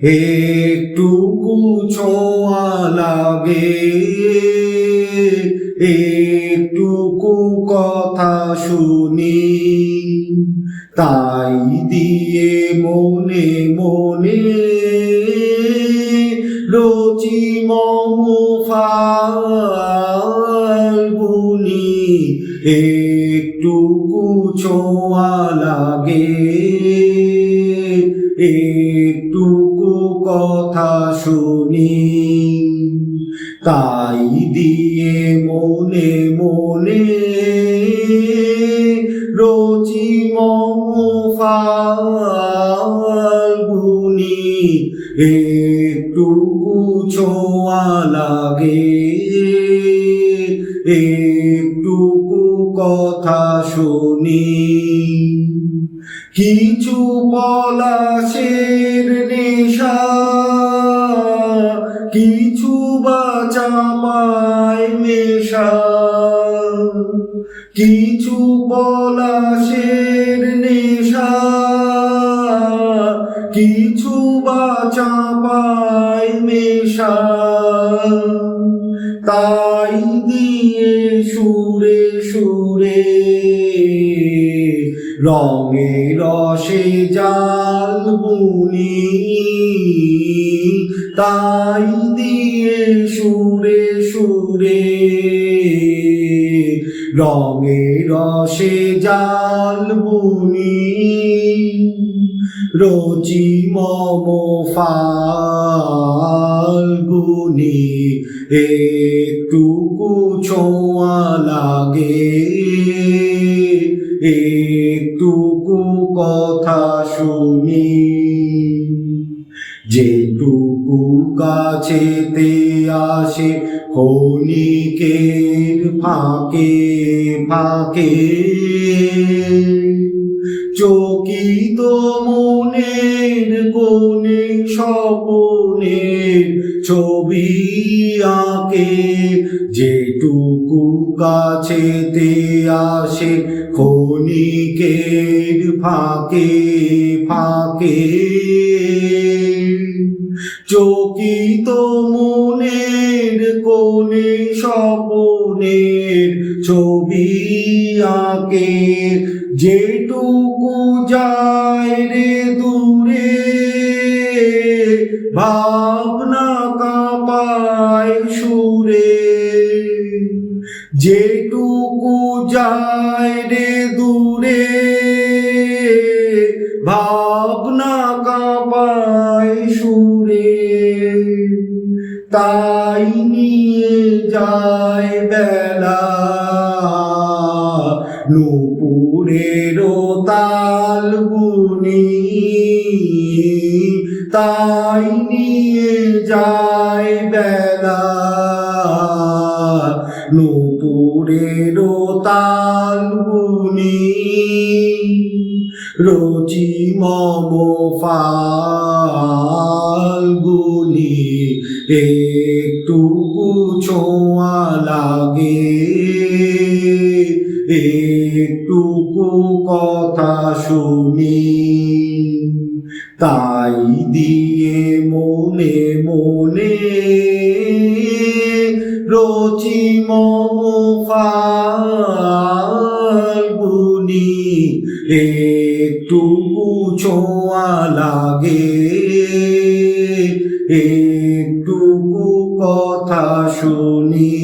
একটুকু ছোঁয়া লাগে, একটুকু কথা শুনি, তাই দিয়ে মনে মনে রচি মম ফাল্গুনি। একটুকু ছোঁয়া লাগে, একটুকু কথা শুনি, তাই দিয়ে মনে মনে রচি মম ফাল্গুনি। একটুকু ছোঁয়া লাগে, একটুকু কথা শুনি, কিছু পলাশের নেশা, কিছু বা চাপায় মেশা, কিছু পলাশের নেশা, কিছু বা চাপায় মেশা, তাই দিয়ে সুরে সুরে রঙে রসে জাল বুনি, তাই দিয়ে সুরে সুরে রঙে রসে জাল বুনি। রচি মম ফাল্গুনি। একটুকু ছোঁয়া লাগে, একটুকু কথা শুনি, যেটুকু কাছেতে আসে ক্ষণিকের ফাঁকে ফাঁকে, চকিত মনের কোণে স্বপনের ছবি আঁকে, যেটুকু কাছেতে আসে ক্ষণিকের ফাঁকে ফাঁকে, চকিত মনের কোণে স্বপনের ছবি আঁকে, যেটুকু যায় রে দূরে ভাবনা কাঁপায় সুরে, যেটুকু যায় রে দূরে ভাবনা কাঁপায় সুরে, তাই নিয়ে যায় বেলা নূপুরের তাল বুনি, তাই নিয়ে যায় বেলা নূপুরের তাল বুনি। রচি মম ফাল্গুনি। একটুকু ছোঁয়া লাগে, একটুকু কথা শুনি, তাই দিয়ে মনে মনে রচি মম ফাল্গুনি। একটুকু ছোঁয়া লাগে, একটুকু কথা শুনি।